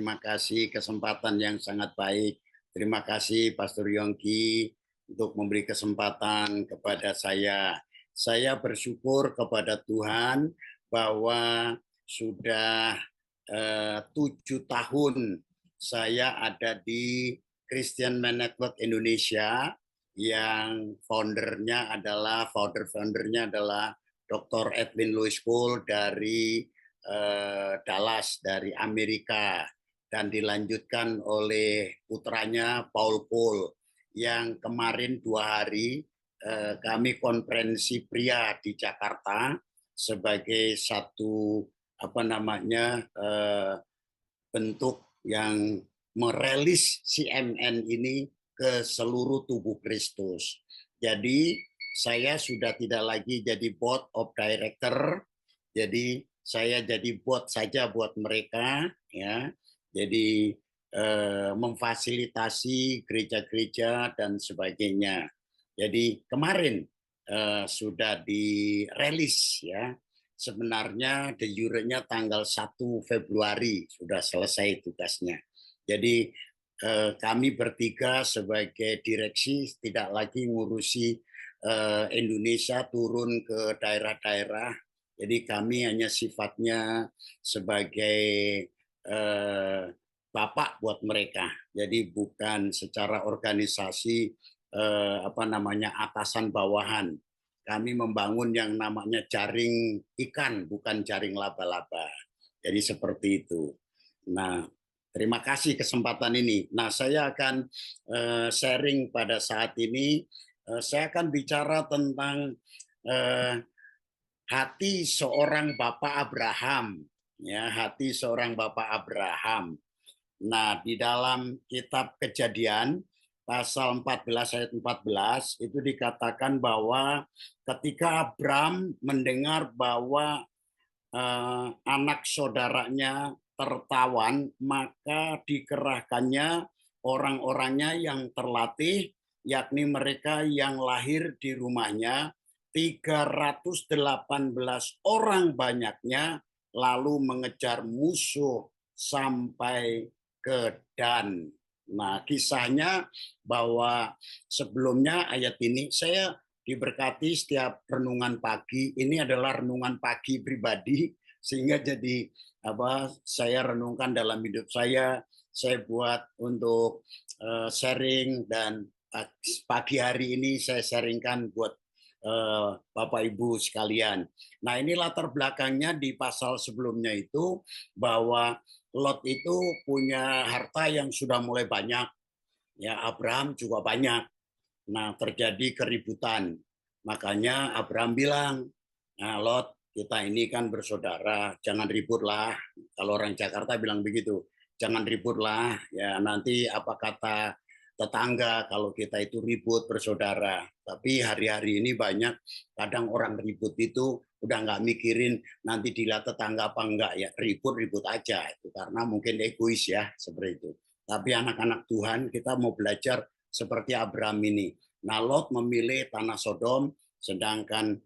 Terima kasih kesempatan yang sangat baik. Terima kasih Pastor Yongki untuk memberi kesempatan kepada saya. Saya bersyukur kepada Tuhan bahwa sudah 7 tahun saya ada di Christian Man Network Indonesia yang founder-foundernya adalah Dr. Edwin Louis Cole dari Dallas dari Amerika dan dilanjutkan oleh putranya Paul Cole yang kemarin 2 hari kami konferensi pria di Jakarta sebagai satu bentuk yang merilis CMN ini ke seluruh tubuh Kristus. Jadi saya sudah tidak lagi jadi board of director, jadi saya jadi bot saja buat mereka, ya. Jadi memfasilitasi gereja-gereja dan sebagainya. Jadi kemarin sudah dirilis, ya. Sebenarnya de jure-nya tanggal 1 Februari sudah selesai tugasnya. Jadi kami bertiga sebagai direksi tidak lagi ngurusi Indonesia turun ke daerah-daerah. Jadi kami hanya sifatnya sebagai bapak buat mereka. Jadi bukan secara organisasi atasan bawahan. Kami membangun yang namanya jaring ikan, bukan jaring laba-laba. Jadi seperti itu. Nah, terima kasih kesempatan ini. Nah, saya akan sharing pada saat ini. Saya akan bicara tentang hati seorang Bapak Abraham. Ya, hati seorang Bapak Abraham. Nah, di dalam kitab Kejadian pasal 14 ayat 14 itu dikatakan bahwa ketika Abram mendengar bahwa anak saudaranya tertawan, maka dikerahkannya orang-orangnya yang terlatih, yakni mereka yang lahir di rumahnya, 318 orang banyaknya, lalu mengejar musuh sampai ke Dan. Nah, kisahnya bahwa sebelumnya ayat ini saya diberkati setiap renungan pagi. Ini adalah renungan pagi pribadi, sehingga jadi saya renungkan dalam hidup saya buat untuk sharing, dan pagi hari ini saya sharingkan buat Bapak Ibu sekalian. Nah, ini latar belakangnya di pasal sebelumnya itu bahwa Lot itu punya harta yang sudah mulai banyak. Ya, Abraham juga banyak. Nah, terjadi keributan. Makanya Abraham bilang, nah Lot, kita ini kan bersaudara, jangan ributlah. Kalau orang Jakarta bilang begitu, jangan ributlah. Ya, nanti apa kata tetangga kalau kita itu ribut bersaudara. Tapi hari-hari ini banyak kadang orang ribut itu udah nggak mikirin nanti dilihat tetangga apa enggak, ya ribut-ribut aja itu karena mungkin egois ya seperti itu. Tapi anak-anak Tuhan kita mau belajar seperti Abraham ini. Nah, Lot memilih tanah Sodom, sedangkan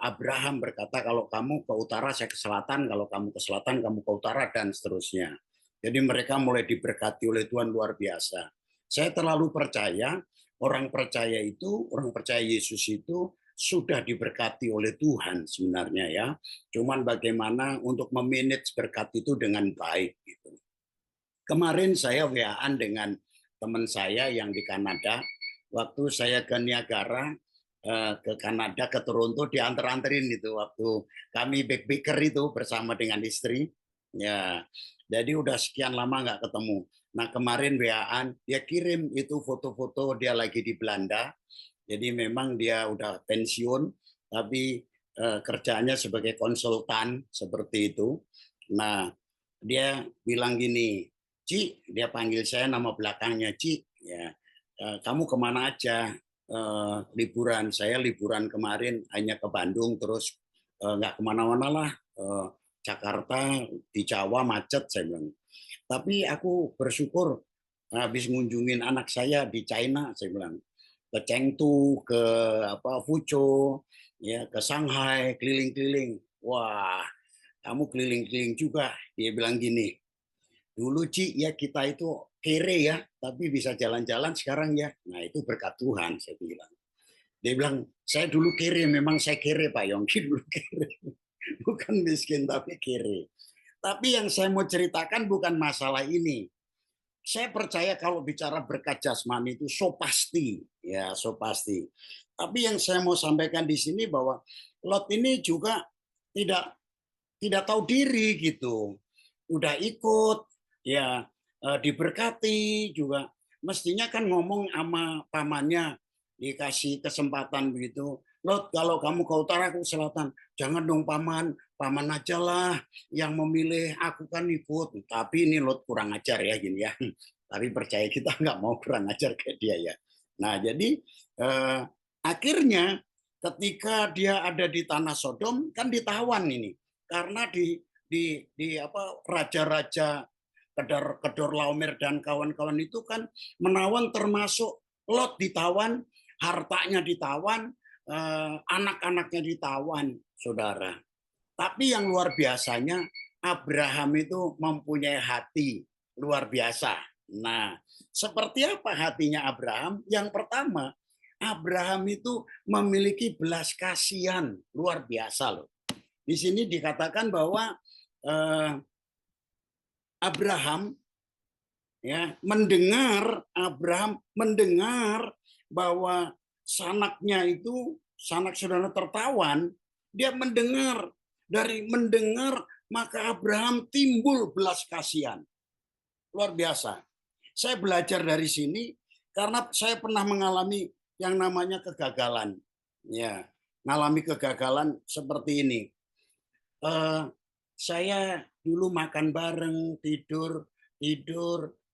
Abraham berkata kalau kamu ke utara saya ke selatan, kalau kamu ke selatan kamu ke utara, dan seterusnya. Jadi mereka mulai diberkati oleh Tuhan luar biasa. Saya terlalu percaya orang percaya Yesus itu sudah diberkati oleh Tuhan sebenarnya, ya. Cuman bagaimana untuk memanage berkat itu dengan baik gitu. Kemarin saya WA-an dengan teman saya yang di Kanada. Waktu saya ke Niagara, ke Kanada, ke Toronto, diantar-anterin itu waktu kami backpacker itu bersama dengan istri. Ya, jadi udah sekian lama nggak ketemu. Nah, kemarin WA-an, dia kirim itu foto-foto dia lagi di Belanda. Jadi memang dia udah pensiun, tapi kerjanya sebagai konsultan seperti itu. Nah, dia bilang gini, Ci, dia panggil saya nama belakangnya Ci, ya. Kamu kemana aja liburan? Saya liburan kemarin hanya ke Bandung, terus nggak kemana-mana lah. Jakarta, di Jawa macet, saya bilang. Tapi aku bersyukur habis ngunjungin anak saya di China, saya bilang ke Chengdu, ke Fuzhou, ya ke Shanghai, keliling-keliling. Wah, kamu keliling-keliling juga. Dia bilang gini, dulu Ci ya kita itu kere ya, tapi bisa jalan-jalan sekarang ya. Nah itu berkat Tuhan saya bilang. Dia bilang, saya dulu kere, memang saya kere Pak Yongki dulu kere. Bukan miskin tapi kere. Tapi yang saya mau ceritakan bukan masalah ini. Saya percaya kalau bicara berkat jasmani itu so pasti, ya so pasti. Tapi yang saya mau sampaikan di sini bahwa Lot ini juga tidak tidak tahu diri gitu. Udah ikut, ya diberkati juga. Mestinya kan ngomong sama pamannya, dikasih kesempatan begitu. Lot, kalau kamu ke utara, aku ke selatan. Jangan dong paman, paman aja lah yang memilih, aku kan ikut. Tapi ini Lot kurang ajar ya gini ya. Tapi percaya kita nggak mau kurang ajar kayak dia ya. Nah jadi akhirnya ketika dia ada di tanah Sodom kan ditawan ini karena di apa raja-raja Kedorlaomer dan kawan-kawan itu kan menawan, termasuk Lot ditawan, hartanya ditawan, anak-anaknya ditawan, saudara. Tapi yang luar biasanya Abraham itu mempunyai hati luar biasa. Nah, seperti apa hatinya Abraham? Yang pertama, Abraham itu memiliki belas kasihan luar biasa loh. Di sini dikatakan bahwa Abraham ya Abraham mendengar bahwa sanaknya itu sanak saudara tertawan, dia mendengar, dari mendengar maka Abraham timbul belas kasihan. Luar biasa. Saya belajar dari sini karena saya pernah mengalami yang namanya kegagalan. Ya, mengalami kegagalan seperti ini. Saya dulu makan bareng, tidur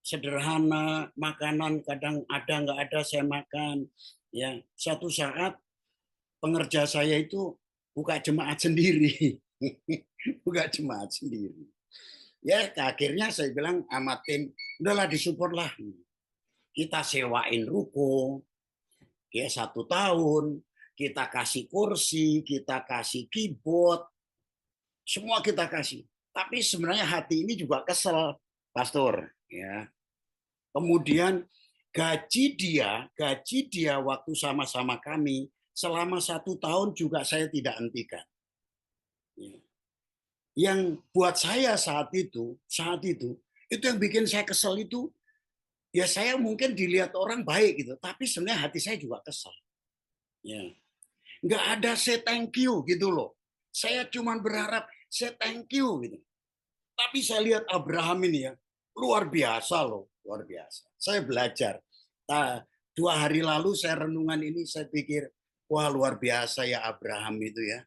sederhana, makanan kadang ada nggak ada saya makan. Ya, satu saat pengerja saya itu buka jemaat sendiri, buka jemaat sendiri. Ya, akhirnya saya bilang sama tim, udahlah disupport lah. Kita sewain ruko, ya 1 tahun, kita kasih kursi, kita kasih keyboard, semua kita kasih. Tapi sebenarnya hati ini juga kesel, Pastor. Ya. Kemudian gaji dia waktu sama-sama kami selama 1 tahun juga saya tidak hentikan. Ya. Yang buat saya saat itu yang bikin saya kesel itu, ya saya mungkin dilihat orang baik gitu, tapi sebenarnya hati saya juga kesel. Ya. Nggak ada say thank you gitu loh. Saya cuma berharap say thank you gitu. Tapi saya lihat Abraham ini ya, luar biasa loh, luar biasa. Saya belajar. Nah, 2 hari lalu saya renungan ini, saya pikir, wah luar biasa ya Abraham itu ya.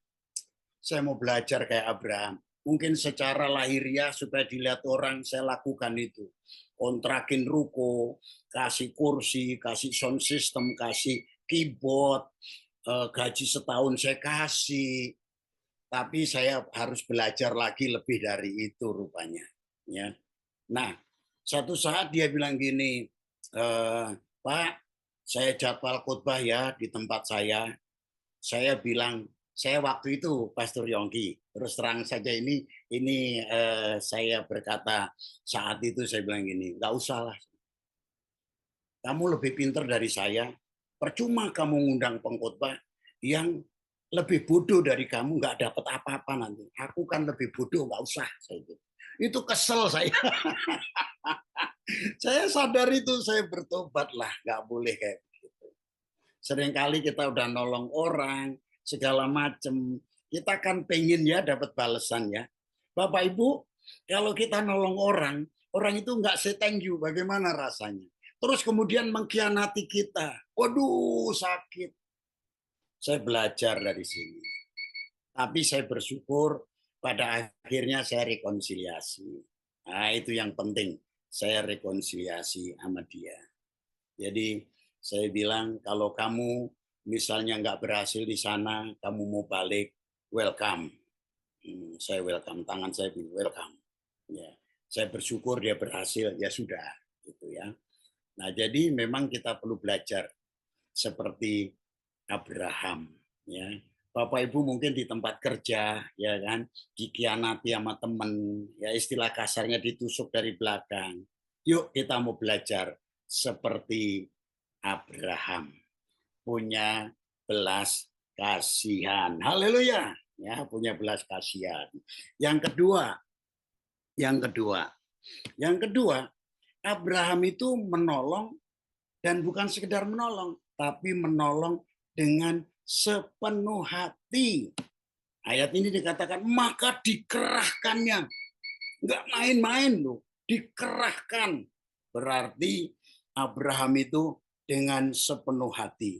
Saya mau belajar kayak Abraham. Mungkin secara lahiriah supaya dilihat orang, saya lakukan itu. Kontrakin ruko, kasih kursi, kasih sound system, kasih keyboard, gaji setahun saya kasih. Tapi saya harus belajar lagi lebih dari itu rupanya. Ya. Nah, satu saat dia bilang gini, Pak, saya jadwal khotbah ya di tempat saya. Saya bilang, saya waktu itu Pastor Yongki, terus terang saja ini saya berkata saat itu saya bilang gini, nggak usah lah, kamu lebih pintar dari saya, percuma kamu ngundang pengkhotbah yang lebih bodoh dari kamu, nggak dapat apa-apa nanti. Aku kan lebih bodoh, nggak usah. Itu kesel saya. Saya sadar itu, saya bertobat lah, nggak boleh kayak begitu. Seringkali kita udah nolong orang, segala macam. Kita kan pengen ya dapat balasan ya. Bapak Ibu, kalau kita nolong orang, orang itu nggak say thank you, bagaimana rasanya? Terus kemudian mengkhianati kita. Waduh, sakit. Saya belajar dari sini. Tapi saya bersyukur pada akhirnya saya rekonsiliasi. Nah, itu yang penting. Saya rekonsiliasi sama dia. Jadi saya bilang kalau kamu misalnya nggak berhasil di sana, kamu mau balik, welcome. Saya welcome, tangan saya bilang welcome. Ya, saya bersyukur dia berhasil, ya sudah, gitu ya. Nah, jadi memang kita perlu belajar seperti Abraham, ya. Bapak Ibu mungkin di tempat kerja, ya kan, dikhianati sama teman, ya istilah kasarnya ditusuk dari belakang. Yuk kita mau belajar seperti Abraham, punya belas kasihan. Haleluya, ya punya belas kasihan. Yang kedua, yang kedua, yang kedua, Abraham itu menolong dan bukan sekedar menolong, tapi menolong dengan sepenuh hati. Ayat ini dikatakan, maka dikerahkannya. Nggak main-main loh, dikerahkan. Berarti Abraham itu dengan sepenuh hati.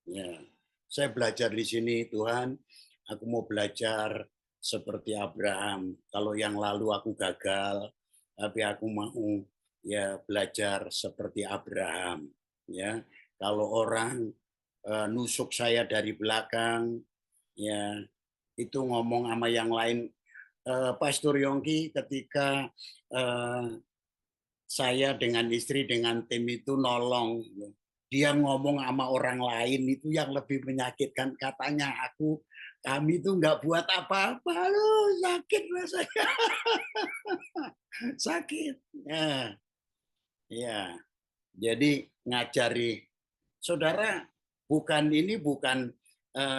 Ya, saya belajar di sini, Tuhan, aku mau belajar seperti Abraham. Kalau yang lalu aku gagal, tapi aku mau ya belajar seperti Abraham. Ya, kalau orang nusuk saya dari belakang, ya itu ngomong sama yang lain. Pastor Yongki ketika saya dengan istri dengan tim itu nolong, dia ngomong sama orang lain itu yang lebih menyakitkan, katanya kami itu nggak buat apa-apa loh, sakit rasanya. Sakit ya, ya. Jadi ngajari saudara, bukan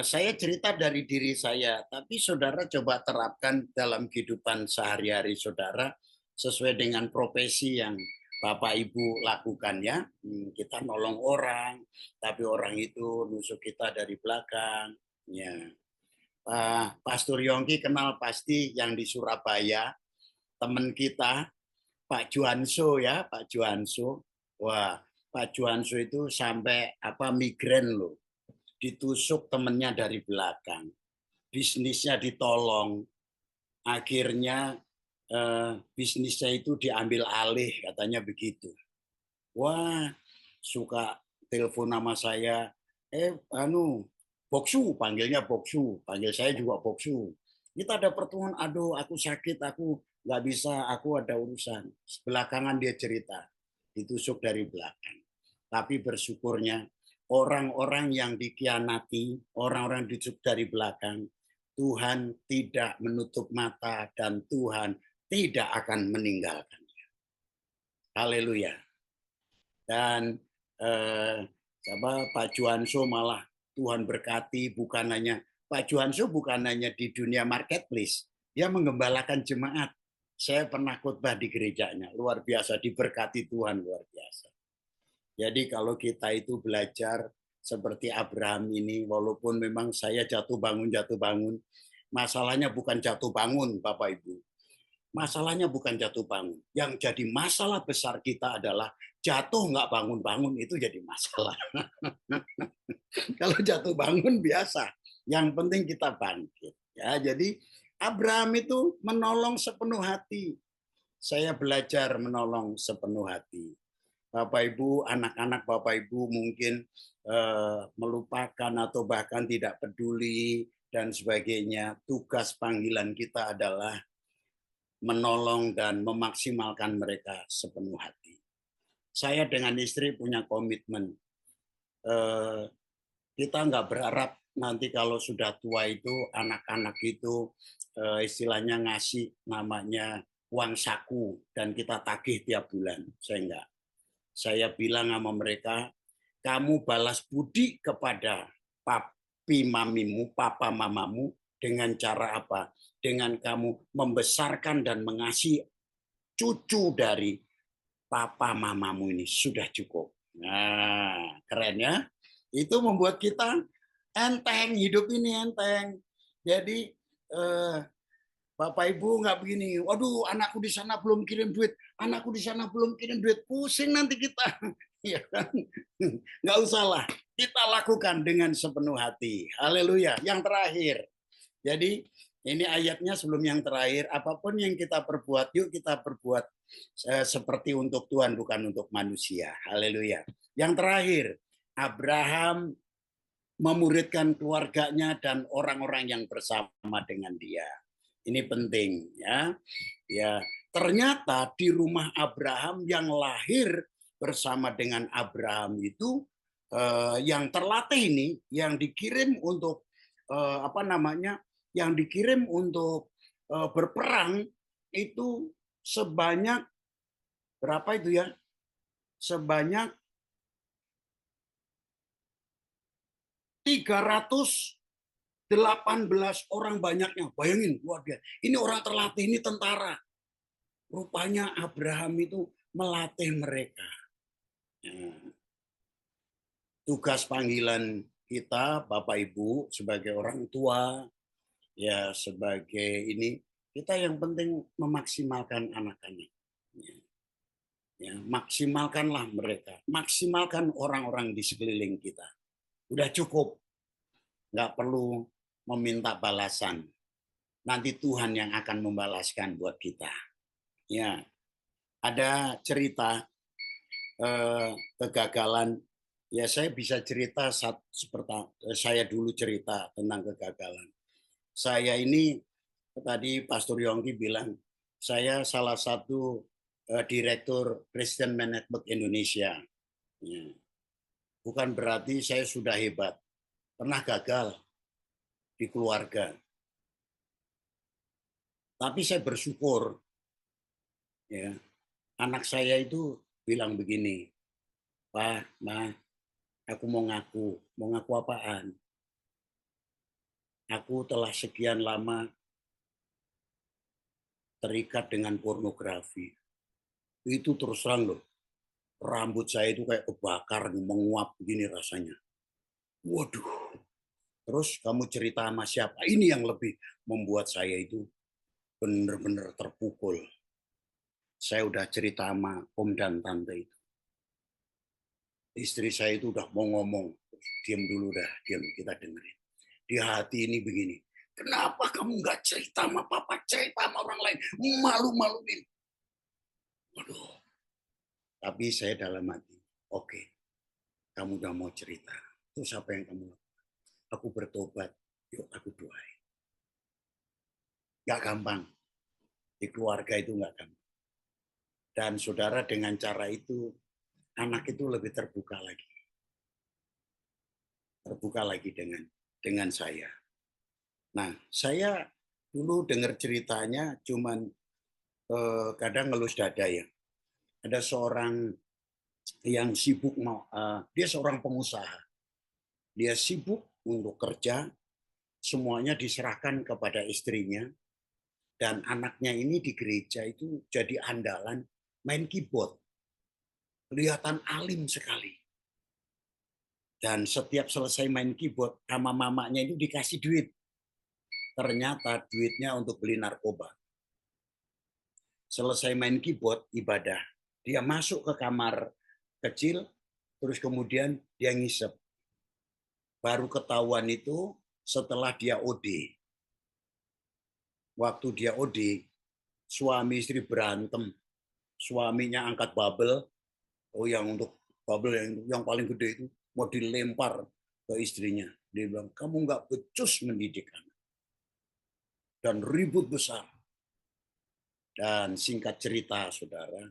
saya cerita dari diri saya, tapi saudara coba terapkan dalam kehidupan sehari-hari saudara sesuai dengan profesi yang Bapak Ibu lakukan ya. Kita nolong orang, tapi orang itu nusuk kita dari belakang. Ya. Pastor Yongki kenal pasti yang di Surabaya, teman kita Pak Juanso ya, Pak Juanso. Wah, Pak Juanso itu sampai migrain loh, ditusuk temennya dari belakang, bisnisnya ditolong, akhirnya bisnisnya itu diambil alih katanya begitu. Wah, suka telepon nama saya, Boksu, panggilnya Boksu, panggil saya juga Boksu. Kita ada pertemuan, aduh aku sakit, aku nggak bisa, aku ada urusan. Belakangan dia cerita, ditusuk dari belakang. Tapi bersyukurnya orang-orang yang dikhianati, orang-orang ditusuk dari belakang, Tuhan tidak menutup mata dan Tuhan tidak akan meninggalkannya. Haleluya. Dan Pak Juanso malah Tuhan berkati, bukan hanya Pak Juanso bukan hanya di dunia marketplace, dia menggembalakan jemaat. Saya pernah khotbah di gerejanya, luar biasa, diberkati Tuhan luar biasa. Jadi kalau kita itu belajar seperti Abraham ini, walaupun memang saya jatuh bangun, masalahnya bukan jatuh bangun Bapak Ibu. Masalahnya bukan jatuh bangun. Yang jadi masalah besar kita adalah jatuh nggak bangun-bangun, itu jadi masalah. Kalau jatuh bangun biasa, yang penting kita bangkit. Ya, jadi Abraham itu menolong sepenuh hati. Saya belajar menolong sepenuh hati. Bapak Ibu, anak-anak Bapak Ibu mungkin melupakan atau bahkan tidak peduli dan sebagainya. Tugas panggilan kita adalah menolong dan memaksimalkan mereka sepenuh hati. Saya dengan istri punya komitmen. Kita nggak berharap nanti kalau sudah tua itu anak-anak itu istilahnya ngasih namanya uang saku dan kita tagih tiap bulan. Saya enggak. Saya bilang sama mereka, kamu balas budi kepada papi mamimu, papa mamamu dengan cara apa? Dengan kamu membesarkan dan mengasihi cucu dari papa mamamu ini sudah cukup. Nah, keren ya. Itu membuat kita enteng, hidup ini enteng. Jadi Bapak Ibu nggak begini, waduh anakku di sana belum kirim duit, anakku di sana belum kirim duit, pusing nanti kita. Ya kan? Nggak usah lah, kita lakukan dengan sepenuh hati. Haleluya. Yang terakhir, jadi ini ayatnya sebelum yang terakhir, apapun yang kita perbuat, yuk kita perbuat seperti untuk Tuhan, bukan untuk manusia. Haleluya. Yang terakhir, Abraham memuridkan keluarganya dan orang-orang yang bersama dengan dia. Ini penting ya. Ya, ternyata di rumah Abraham yang lahir bersama dengan Abraham itu yang terlatih ini, yang dikirim untuk apa namanya, yang dikirim untuk berperang itu sebanyak berapa itu ya? Sebanyak 318 orang banyaknya. Bayangin, luar biasa. Ini orang terlatih, ini tentara. Rupanya Abraham itu melatih mereka. Nah, tugas panggilan kita, Bapak Ibu, sebagai orang tua, ya sebagai ini, kita yang penting memaksimalkan anak-anak. Ya, maksimalkanlah mereka, maksimalkan orang-orang di sekeliling kita. Udah cukup, nggak perlu meminta balasan. Nanti Tuhan yang akan membalaskan buat kita. Ya, ada cerita kegagalan. Ya, saya bisa cerita seperti saya dulu cerita tentang kegagalan. Saya ini tadi Pastor Yongki bilang, saya salah satu direktur Christian Management Indonesia. Ya. Bukan berarti saya sudah hebat. Pernah gagal di keluarga. Tapi saya bersyukur, ya, anak saya itu bilang begini, Pak, Ma, aku mau ngaku apaan? Aku telah sekian lama terikat dengan pornografi. Itu terus terang loh, rambut saya itu kayak kebakar, menguap begini rasanya. Waduh, terus kamu cerita sama siapa? Ini yang lebih membuat saya itu benar-benar terpukul. Saya udah cerita sama om dan tante itu. Istri saya itu udah mau ngomong, diam dulu dah, diam, kita dengerin. Di hati ini begini, kenapa kamu nggak cerita sama papa, cerita sama orang lain, malu-maluin. Waduh, tapi saya dalam hati, oke, kamu udah mau cerita, terus apa yang kamu lakukan? Aku bertobat, yuk aku doain. Gak gampang, di keluarga itu gak gampang. Dan saudara dengan cara itu, anak itu lebih terbuka lagi dengan saya. Nah, saya dulu dengar ceritanya cuman kadang ngelus dada ya. Ada seorang yang sibuk, dia seorang pengusaha. Dia sibuk untuk kerja, semuanya diserahkan kepada istrinya, dan anaknya ini di gereja itu jadi andalan main keyboard. Kelihatan alim sekali. Dan setiap selesai main keyboard, sama mamanya itu dikasih duit. Ternyata duitnya untuk beli narkoba. Selesai main keyboard, ibadah. Dia masuk ke kamar kecil, terus kemudian dia ngisep. Baru ketahuan itu setelah dia OD. Waktu dia OD, suami istri berantem. Suaminya angkat bubble, yang untuk bubble yang paling gede itu mau dilempar ke istrinya. Dia bilang, kamu nggak becus mendidik anak. Dan ribut besar. Dan singkat cerita, saudara,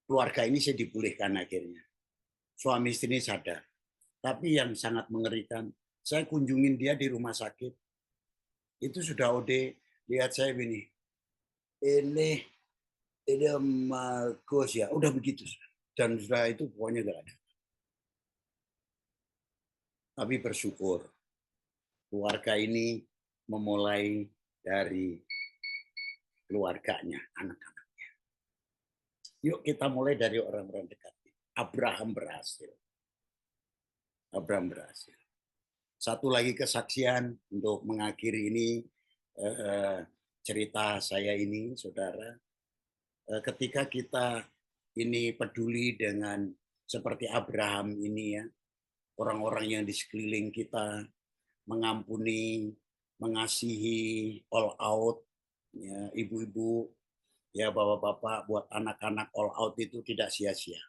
keluarga ini saya dipulihkan akhirnya. Suami istri ini sadar. Tapi yang sangat mengerikan, saya kunjungin dia di rumah sakit. Itu sudah OD, lihat saya ini bagus ya, udah begitu. Dan sudah itu pokoknya gak ada. Tapi bersyukur, keluarga ini memulai dari keluarganya, anak-anaknya. Yuk kita mulai dari orang-orang dekat. Abraham berhasil. Abraham berhasil. Satu lagi kesaksian untuk mengakhiri ini cerita saya ini, saudara. Ketika kita ini peduli dengan seperti Abraham ini ya, orang-orang yang di sekeliling kita, mengampuni, mengasihi, all out, ya, ibu-ibu, ya bapak-bapak, buat anak-anak all out itu tidak sia-sia.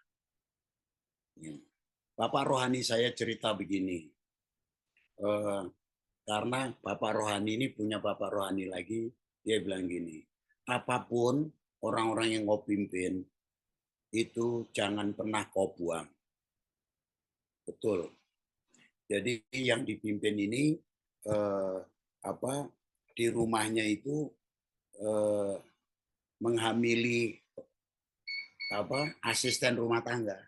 Ya. Bapak rohani saya cerita begini, karena Bapak rohani ini punya Bapak rohani lagi, dia bilang gini, apapun orang-orang yang kau pimpin, itu jangan pernah kau buang. Betul. Jadi yang dipimpin ini di rumahnya itu menghamili asisten rumah tangga.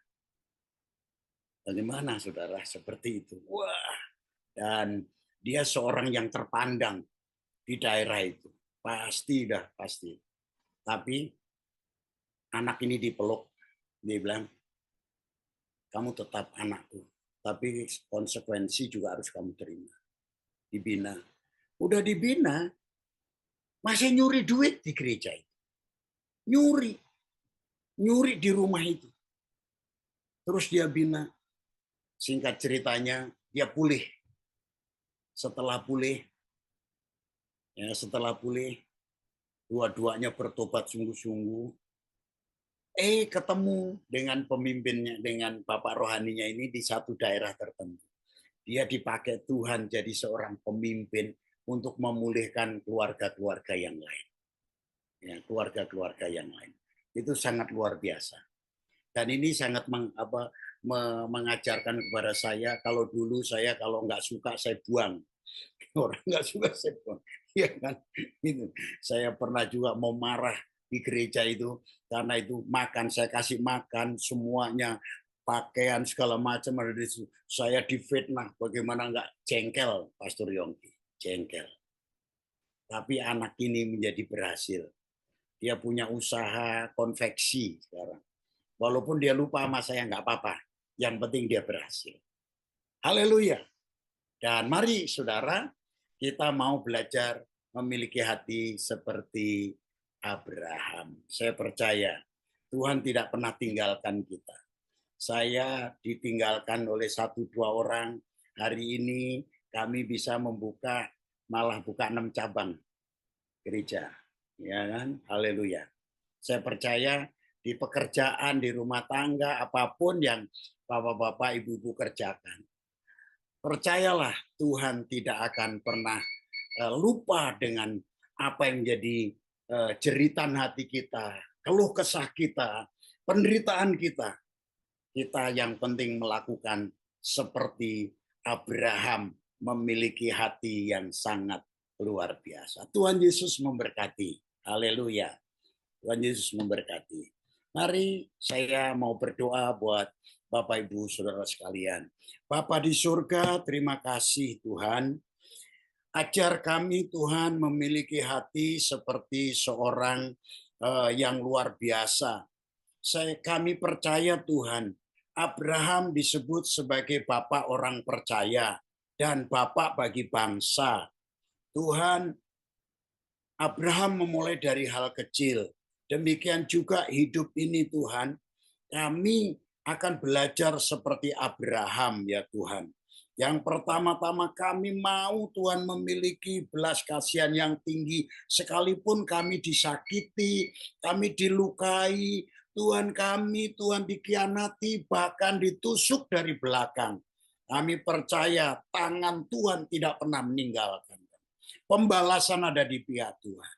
Bagaimana saudara seperti itu? Wah, dan dia seorang yang terpandang di daerah itu. Pasti. Tapi anak ini dipeluk, dia bilang, kamu tetap anakku, tapi konsekuensi juga harus kamu terima. Dibina. Udah dibina, masih nyuri duit di gereja itu. Nyuri di rumah itu. Terus dia bina. Singkat ceritanya, dia pulih. Setelah pulih, dua-duanya bertobat sungguh-sungguh. Ketemu dengan pemimpinnya, dengan bapak rohaninya ini di satu daerah tertentu. Dia dipakai Tuhan jadi seorang pemimpin untuk memulihkan keluarga-keluarga yang lain. Ya, keluarga-keluarga yang lain. Itu sangat luar biasa. Dan ini sangat mengajarkan kepada saya, kalau dulu saya kalau nggak suka saya buang. Orang nggak suka saya buang. Ya kan? Itu. Saya pernah juga mau marah di gereja itu, karena itu makan, saya kasih makan semuanya, pakaian segala macam ada di situ. Saya difitnah, bagaimana nggak jengkel, Pastor Yongki, jengkel. Tapi anak ini menjadi berhasil. Dia punya usaha konveksi sekarang. Walaupun dia lupa sama saya, nggak apa-apa. Yang penting dia berhasil. Haleluya. Dan mari saudara, kita mau belajar memiliki hati seperti Abraham. Saya percaya Tuhan tidak pernah tinggalkan kita. Saya ditinggalkan oleh 1-2 orang. Hari ini kami bisa malah buka 6 cabang gereja. Ya kan? Haleluya. Saya percaya di pekerjaan, di rumah tangga, apapun yang bapak-bapak, ibu-ibu kerjakan. Percayalah Tuhan tidak akan pernah lupa dengan apa yang menjadi jeritan hati kita, keluh kesah kita, penderitaan kita. Kita yang penting melakukan seperti Abraham, memiliki hati yang sangat luar biasa. Tuhan Yesus memberkati. Haleluya. Tuhan Yesus memberkati. Mari saya mau berdoa buat Bapak Ibu Saudara sekalian. Bapa di surga, terima kasih Tuhan. Ajar kami Tuhan memiliki hati seperti seorang yang luar biasa. Kami percaya Tuhan, Abraham disebut sebagai bapak orang percaya dan bapak bagi bangsa. Tuhan, Abraham memulai dari hal kecil. Demikian juga hidup ini Tuhan, kami akan belajar seperti Abraham ya Tuhan. Yang pertama-tama kami mau Tuhan memiliki belas kasihan yang tinggi. Sekalipun kami disakiti, kami dilukai, Tuhan dikhianati, bahkan ditusuk dari belakang. Kami percaya tangan Tuhan tidak pernah meninggalkan. Pembalasan ada di pihak Tuhan.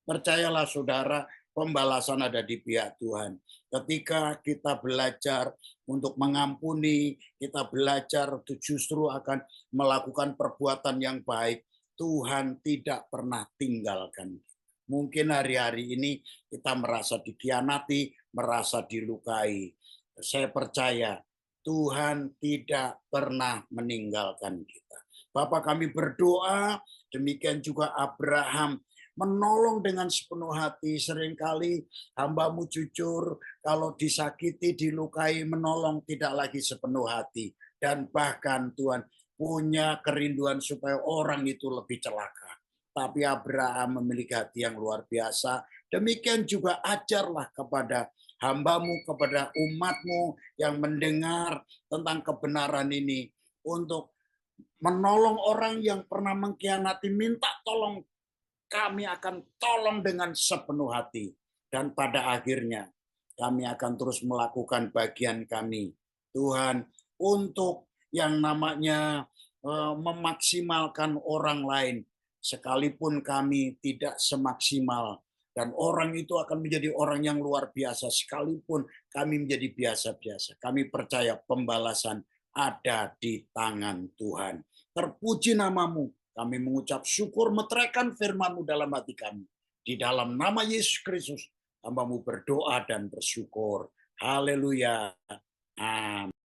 Percayalah saudara, pembalasan ada di pihak Tuhan. Ketika kita belajar untuk mengampuni, kita belajar justru akan melakukan perbuatan yang baik, Tuhan tidak pernah tinggalkan. Mungkin hari-hari ini kita merasa dikhianati, merasa dilukai. Saya percaya Tuhan tidak pernah meninggalkan kita. Bapa kami berdoa, demikian juga Abraham menolong dengan sepenuh hati. Seringkali hamba-Mu jujur, kalau disakiti, dilukai, menolong tidak lagi sepenuh hati. Dan bahkan Tuhan punya kerinduan supaya orang itu lebih celaka. Tapi Abraham memiliki hati yang luar biasa. Demikian juga ajarlah kepada hamba-Mu, kepada umat-Mu yang mendengar tentang kebenaran ini, untuk menolong orang yang pernah mengkhianati, minta tolong, kami akan tolong dengan sepenuh hati. Dan pada akhirnya kami akan terus melakukan bagian kami, Tuhan, untuk yang namanya memaksimalkan orang lain. Sekalipun kami tidak semaksimal, dan orang itu akan menjadi orang yang luar biasa, sekalipun kami menjadi biasa-biasa. Kami percaya pembalasan ada di tangan Tuhan. Terpuji namamu. Kami mengucap syukur, meteraikan firman-Mu dalam hati kami. Di dalam nama Yesus Kristus, hamba-Mu berdoa dan bersyukur. Haleluya. Amin.